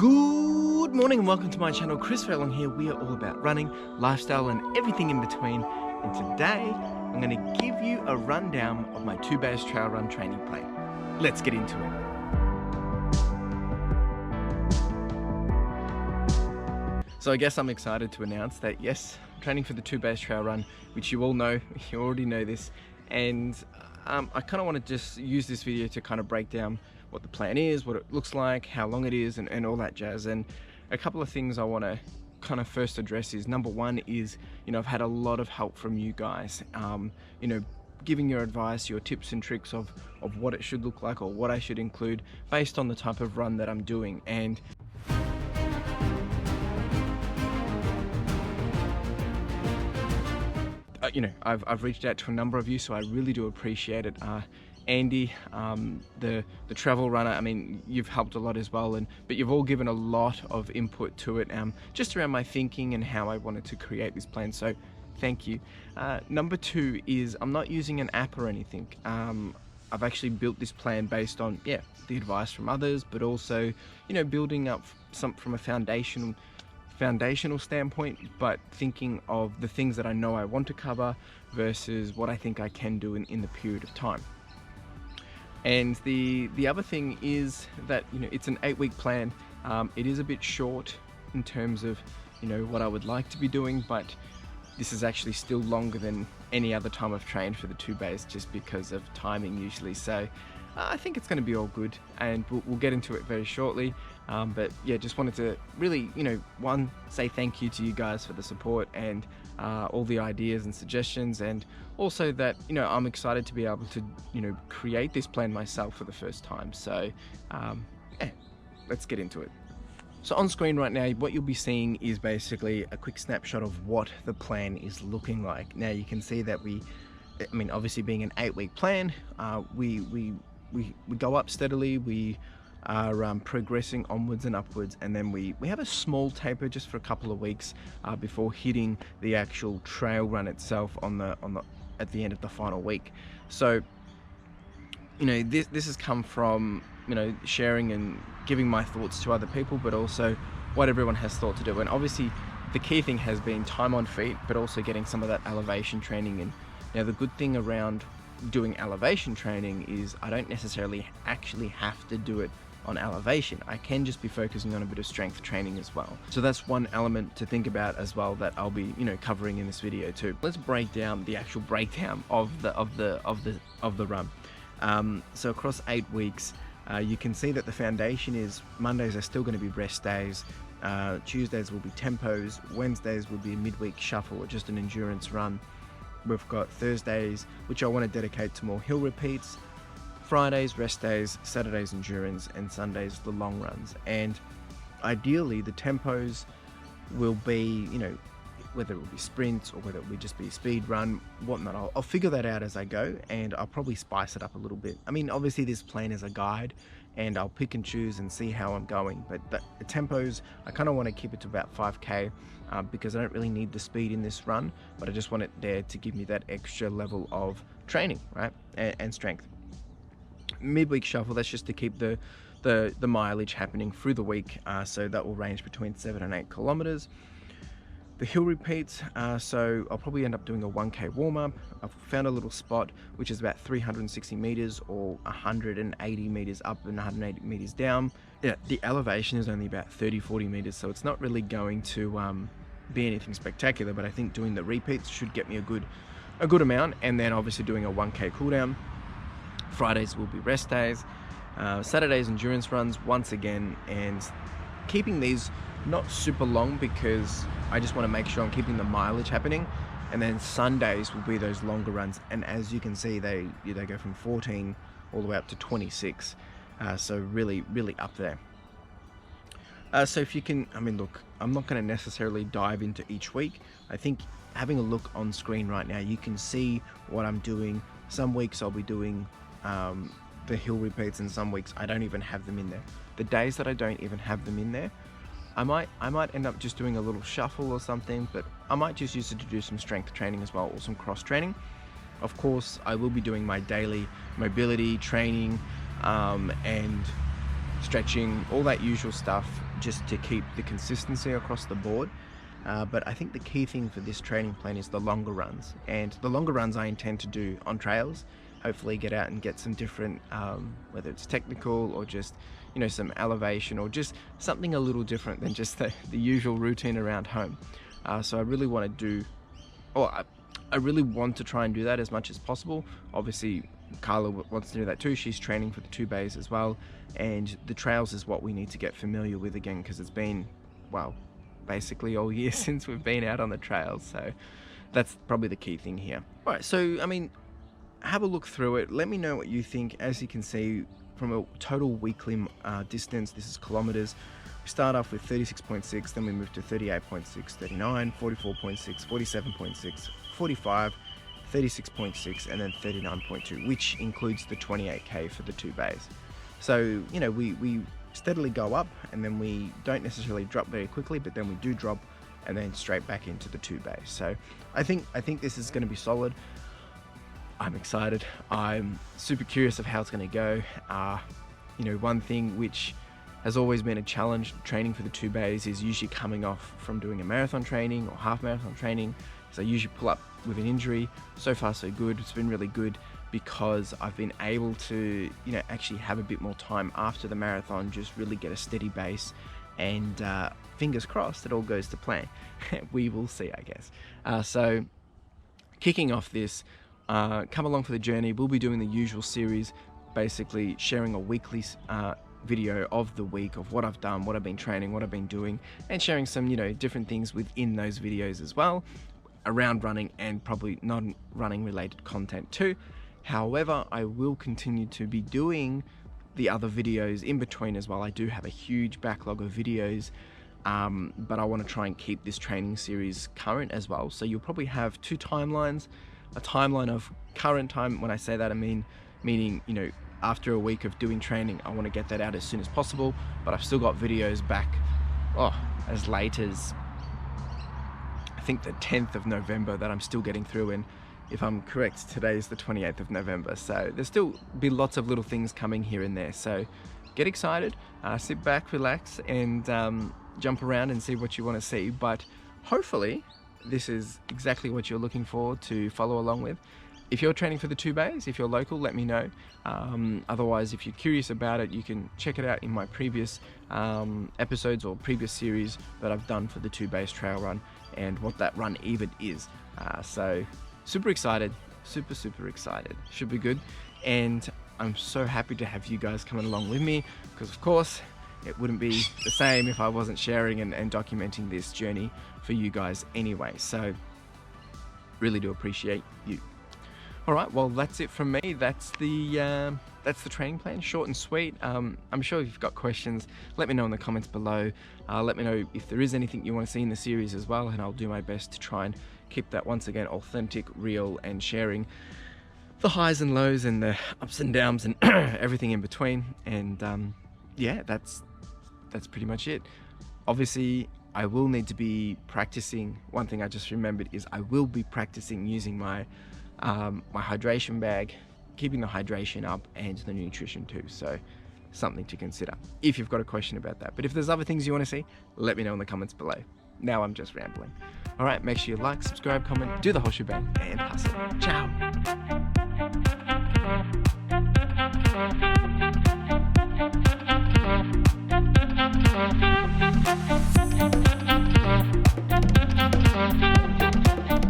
Good morning and welcome to my channel. CLFurlong here. We are all about running, lifestyle and everything in between. And today I'm going to give you a rundown of my 2 days trail run training plan. Let's get into it. So I guess I'm excited to announce that yes, I'm training for the 2 days trail run, which you all know, you already know this. And I kind of want to just use this video to kind of break down what the plan is, what it looks like, how long it is, and all that jazz. And a couple of things I want to kind of first address is, number one is, I've had a lot of help from you guys, giving your advice, your tips and tricks of what it should look like or what I should include based on the type of run that I'm doing. And I've reached out to a number of you, so I really do appreciate it. Andy, the travel runner, I mean, you've helped a lot as well, but you've all given a lot of input to it, just around my thinking and how I wanted to create this plan, so thank you. Number two is I'm not using an app or anything. I've actually built this plan based on, the advice from others, but also, building up some from a foundational standpoint, but thinking of the things that I know I want to cover versus what I think I can do in the period of time. And the other thing is that it's an 8-week plan. It is a bit short in terms of what I would like to be doing, but this is actually still longer than any other time I've trained for the 2 days, just because of timing usually. So I think it's going to be all good, and we'll get into it very shortly. But yeah, just wanted to really, one, say thank you to you guys for the support and all the ideas and suggestions, and also that, I'm excited to be able to, create this plan myself for the first time. So let's get into it. So on screen right now, what you'll be seeing is basically a quick snapshot of what the plan is looking like. Now you can see that obviously being an 8-week plan, we go up steadily. We are progressing onwards and upwards, and then we have a small taper just for a couple of weeks before hitting the actual trail run itself at the end of the final week. So this has come from sharing and giving my thoughts to other people, but also what everyone has thought to do. And obviously the key thing has been time on feet, but also getting some of that elevation training. And now the good thing around doing elevation training is I don't necessarily actually have to do it on elevation. I can just be focusing on a bit of strength training as well. So that's one element to think about as well that I'll be covering in this video too. Let's break down the actual breakdown of the run. So across 8 weeks, you can see that the foundation is Mondays are still going to be rest days, Tuesdays will be tempos, Wednesdays will be a midweek shuffle or just an endurance run. We've got Thursdays, which I want to dedicate to more hill repeats, Fridays rest days, Saturdays endurance, and Sundays the long runs. And ideally the tempos will be, whether it will be sprints or whether it will just be a speed run, whatnot. I'll figure that out as I go, and I'll probably spice it up a little bit. I mean, obviously this plan is a guide, and I'll pick and choose and see how I'm going. But the tempos, I kind of want to keep it to about 5K because I don't really need the speed in this run, but I just want it there to give me that extra level of training, right, and strength. Midweek shuffle, that's just to keep the mileage happening through the week, so that will range between 7 and 8 kilometers. The hill repeats, so I'll probably end up doing a 1K warm-up. I've found a little spot which is about 360 meters or 180 meters up and 180 meters down. Yeah, the elevation is only about 30-40 meters, so it's not really going to be anything spectacular, but I think doing the repeats should get me a good amount. And then obviously doing a 1K cooldown. Fridays will be rest days, Saturdays endurance runs once again, and keeping these not super long because I just want to make sure I'm keeping the mileage happening. And then Sundays will be those longer runs, and as you can see, they go from 14 all the way up to 26, so really up there. So if you can, look, I'm not going to necessarily dive into each week. I think having a look on screen right now, you can see what I'm doing. Some weeks I'll be doing the hill repeats, and some weeks I don't even have them in there. The days that I don't even have them in there, I might end up just doing a little shuffle or something, but I might just use it to do some strength training as well, or some cross training. Of course, I will be doing my daily mobility training and stretching, all that usual stuff just to keep the consistency across the board. But I think the key thing for this training plan is the longer runs, and the longer runs I intend to do on trails. Hopefully get out and get some different, whether it's technical or just, you know, some elevation or just something a little different than just the usual routine around home. So I really want to do, or I really want to try and do that as much as possible. Obviously Carla wants to do that too. She's training for the 2 bays as well, and the trails is what we need to get familiar with again, because it's been, well, basically all year since we've been out on the trails. So that's probably the key thing here. All right, so I mean, have a look through it. Let me know what you think. As you can see, from a total weekly distance, this is kilometers. We start off with 36.6, then we move to 38.6, 39, 44.6, 47.6, 45, 36.6, and then 39.2, which includes the 28k for the 2 bays. So, you know, we steadily go up, and then we don't necessarily drop very quickly, but then we do drop and then straight back into the 2 bays. So I think this is going to be solid. I'm excited. I'm super curious of how it's going to go. You know, one thing which has always been a challenge training for the 2 bays is usually coming off from doing a marathon training or half marathon training. So I usually pull up with an injury. So far so good. It's been really good because I've been able to, you know, actually have a bit more time after the marathon, just really get a steady base, and fingers crossed it all goes to plan. We will see, I guess. So kicking off this, come along for the journey. We'll be doing the usual series, basically sharing a weekly video of the week of what I've done, what I've been training, what I've been doing, and sharing some, you know, different things within those videos as well around running, and probably non-running related content too. However, I will continue to be doing the other videos in between as well. I do have a huge backlog of videos, but I want to try and keep this training series current as well. So you'll probably have 2 timelines. A timeline of current time. When I say that, I mean meaning, you know, after a week of doing training, I want to get that out as soon as possible, but I've still got videos back as late as I think the 10th of November that I'm still getting through, and if I'm correct, today is the 28th of November. So there's still be lots of little things coming here and there. So get excited, sit back, relax, and jump around and see what you want to see. But hopefully this is exactly what you're looking for to follow along with. If you're training for the 2 bays, if you're local, let me know. Otherwise, if you're curious about it, you can check it out in my previous episodes or previous series that I've done for the 2 bays trail run and what that run even is. So super excited, super excited. Should be good. And I'm so happy to have you guys coming along with me, because of course it wouldn't be the same if I wasn't sharing and documenting this journey for you guys anyway. So really do appreciate you. All right, well, that's it from me. That's the training plan, short and sweet. I'm sure if you've got questions, let me know in the comments below. Let me know if there is anything you want to see in the series as well, and I'll do my best to try and keep that, once again, authentic, real, and sharing the highs and lows and the ups and downs and everything in between. And yeah, that's pretty much it. Obviously, I will need to be practicing. One thing I just remembered is I will be practicing using my my hydration bag, keeping the hydration up, and the nutrition too. So something to consider if you've got a question about that. But if there's other things you want to see, let me know in the comments below. Now I'm just rambling. All right, make sure you like, subscribe, comment, do the whole shebang, and hustle. Ciao.